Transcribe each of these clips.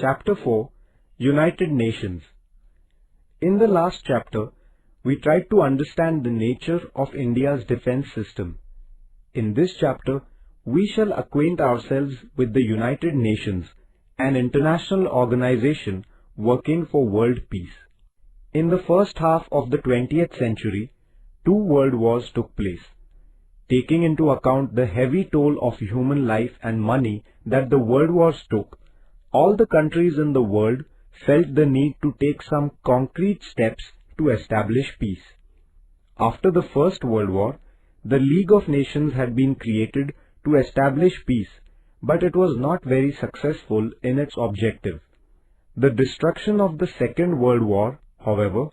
Chapter 4, United Nations. In the last chapter, we tried to understand the nature of India's defense system. In this chapter, we shall acquaint ourselves with the United Nations, an international organization working for world peace. In the first half of the 20th century, two world wars took place. Taking into account the heavy toll of human life and money that the world wars took, all the countries in the world felt the need to take some concrete steps to establish peace. After the First World War, the League of Nations had been created to establish peace, but it was not very successful in its objective. The destruction of the Second World War, however,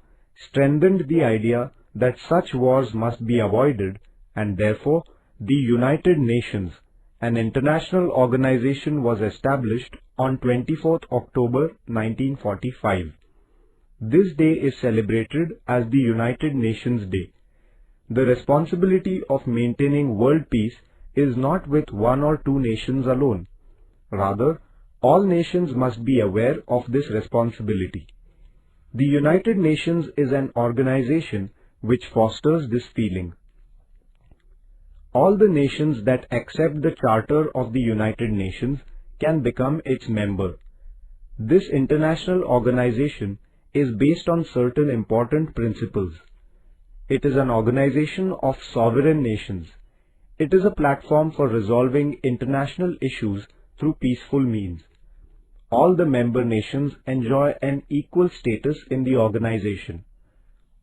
strengthened the idea that such wars must be avoided, and therefore the United Nations, an international organization, was established on 24th October 1945. This day is celebrated as the United Nations Day. The responsibility of maintaining world peace is not with one or two nations alone. Rather, all nations must be aware of this responsibility. The United Nations is an organization which fosters this feeling. All the nations that accept the Charter of the United Nations can become its member. This international organization is based on certain important principles. It is an organization of sovereign nations. It is a platform for resolving international issues through peaceful means. All the member nations enjoy an equal status in the organization.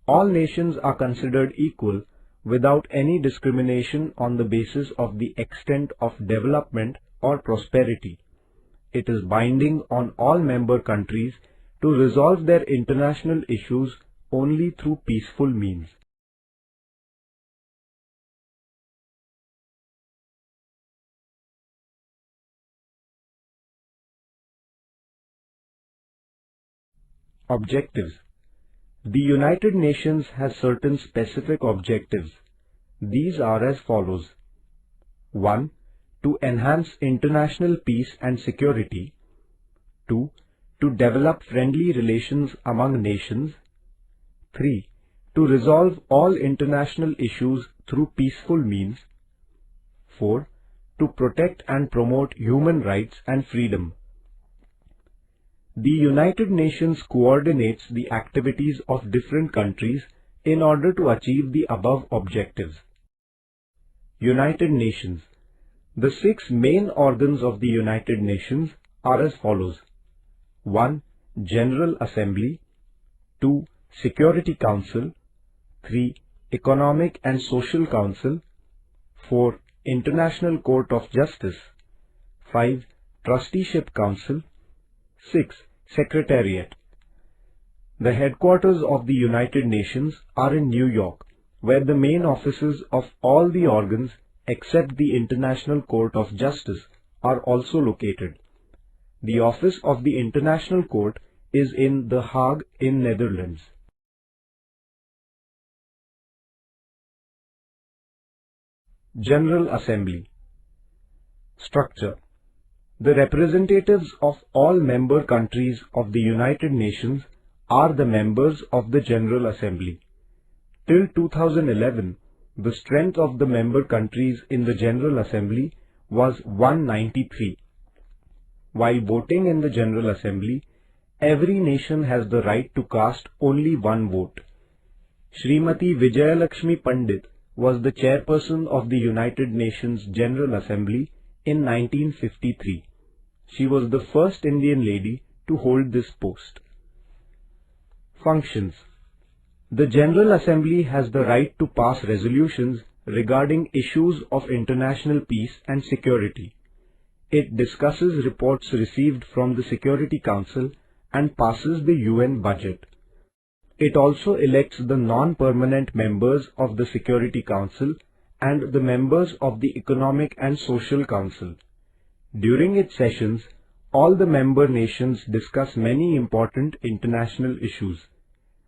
All nations are considered equal without any discrimination on the basis of the extent of development or prosperity. It is binding on all member countries to resolve their international issues only through peaceful means. Objectives. The United Nations has certain specific objectives. These are as follows. 1. To enhance international peace and security. 2. To develop friendly relations among nations. 3. To resolve all international issues through peaceful means. 4. To protect and promote human rights and freedom. The United Nations coordinates the activities of different countries in order to achieve the above objectives. United Nations. The 6 main organs of the United Nations are as follows. 1. General Assembly. 2. Security Council. 3. Economic and Social Council. 4. International Court of Justice. 5. Trusteeship Council. 6. Secretariat. The headquarters of the United Nations are in New York, where the main offices of all the organs except the International Court of Justice are also located. The office of the International Court is in The Hague in Netherlands. General Assembly. Structure. The representatives of all member countries of the United Nations are the members of the General Assembly. Till 2011, the strength of the member countries in the General Assembly was 193. While voting in the General Assembly, every nation has the right to cast only one vote. Srimati Vijayalakshmi Pandit was the chairperson of the United Nations General Assembly in 1953. She was the first Indian lady to hold this post. Functions. The General Assembly has the right to pass resolutions regarding issues of international peace and security. It discusses reports received from the Security Council and passes the UN budget. It also elects the non-permanent members of the Security Council and the members of the Economic and Social Council. During its sessions, all the member nations discuss many important international issues.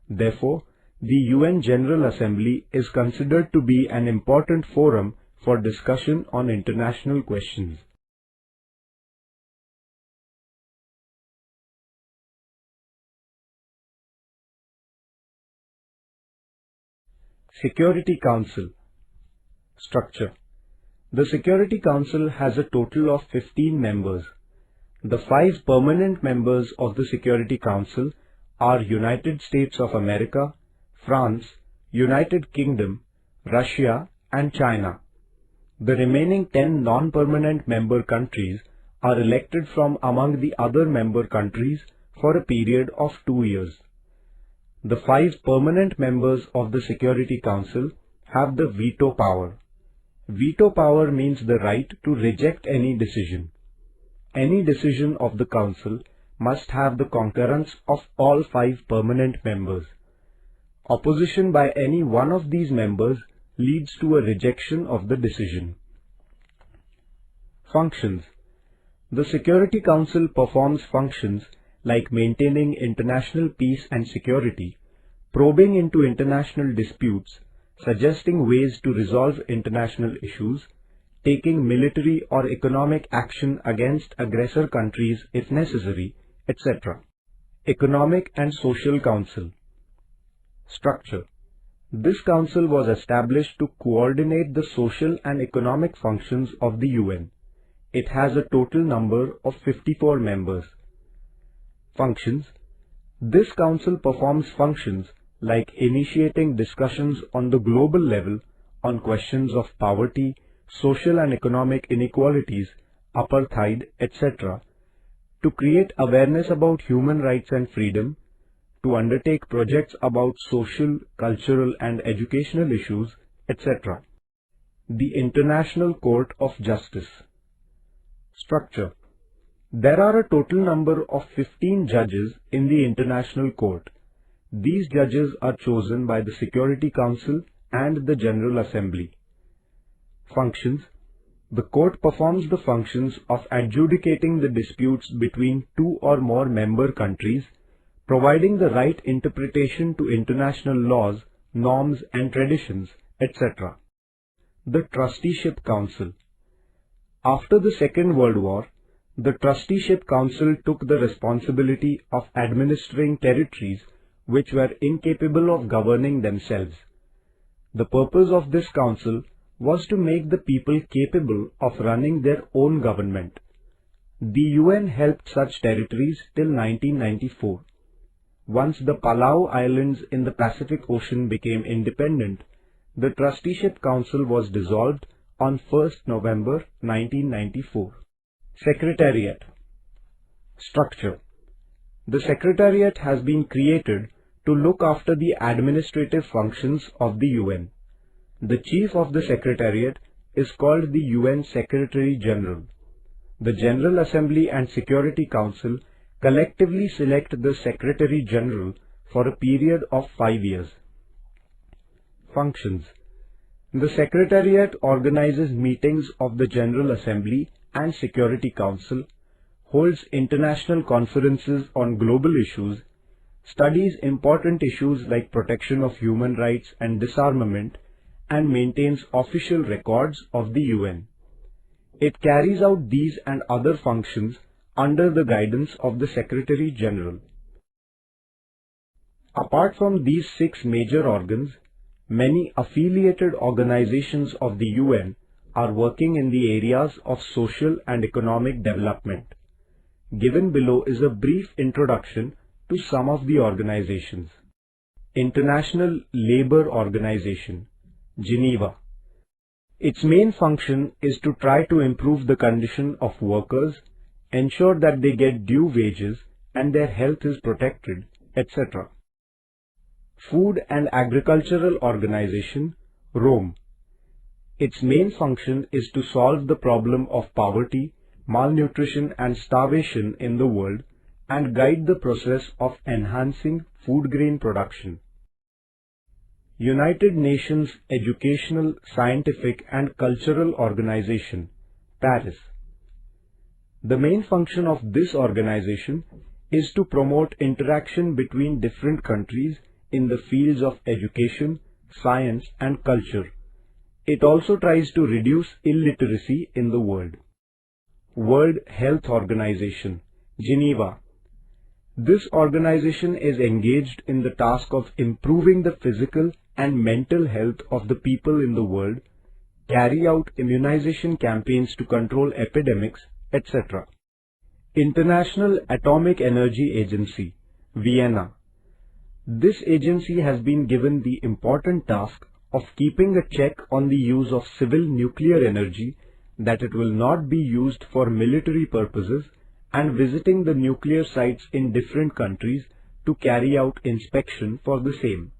Therefore, the UN General Assembly is considered to be an important forum for discussion on international questions. Security Council. Structure. The Security Council has a total of 15 members. The 5 permanent members of the Security Council are United States of America, France, United Kingdom, Russia and China. The remaining 10 non-permanent member countries are elected from among the other member countries for a period of 2 years. The 5 permanent members of the Security Council have the veto power. Veto power means the right to reject any decision. Any decision of the Council must have the concurrence of all 5 permanent members. Opposition by any one of these members leads to a rejection of the decision. Functions. The Security Council performs functions like maintaining international peace and security, probing into international disputes, suggesting ways to resolve international issues, taking military or economic action against aggressor countries if necessary, etc. Economic and Social Council. Structure. This council was established to coordinate the social and economic functions of the UN. It has a total number of 54 members. Functions. This council performs functions like initiating discussions on the global level on questions of poverty, social and economic inequalities, apartheid, etc., to create awareness about human rights and freedom, to undertake projects about social, cultural and educational issues, etc. The International Court of Justice. Structure. There are a total number of 15 judges in the International Court. These judges are chosen by the Security Council and the General Assembly. Functions. The court performs the functions of adjudicating the disputes between 2 or more member countries, providing the right interpretation to international laws, norms and traditions, etc. The Trusteeship Council. After the Second World War, the Trusteeship Council took the responsibility of administering territories which were incapable of governing themselves. The purpose of this council was to make the people capable of running their own government. The UN helped such territories till 1994. Once the Palau Islands in the Pacific Ocean became independent, the Trusteeship Council was dissolved on 1st November 1994. Secretariat. Structure. The Secretariat has been created to look after the administrative functions of the UN. The Chief of the Secretariat is called the UN Secretary General. The General Assembly and Security Council collectively select the Secretary General for a period of 5 years. Functions. The Secretariat organizes meetings of the General Assembly and Security Council, holds international conferences on global issues, studies important issues like protection of human rights and disarmament, and maintains official records of the UN. It carries out these and other functions under the guidance of the Secretary General. Apart from these 6 major organs, many affiliated organizations of the UN are working in the areas of social and economic development. Given below is a brief introduction to some of the organizations. International Labour Organization, Geneva. Its main function is to try to improve the condition of workers, ensure that they get due wages and their health is protected, etc. Food and Agricultural Organization, Rome. Its main function is to solve the problem of poverty, malnutrition and starvation in the world and guide the process of enhancing food grain production. United Nations Educational, Scientific and Cultural Organization, Paris. The main function of this organization is to promote interaction between different countries in the fields of education, science and culture. It also tries to reduce illiteracy in the world. World Health Organization, Geneva. This organization is engaged in the task of improving the physical and mental health of the people in the world, carry out immunization campaigns to control epidemics, etc. International Atomic Energy Agency, Vienna. This agency has been given the important task of keeping a check on the use of civil nuclear energy, that it will not be used for military purposes, and visiting the nuclear sites in different countries to carry out inspection for the same.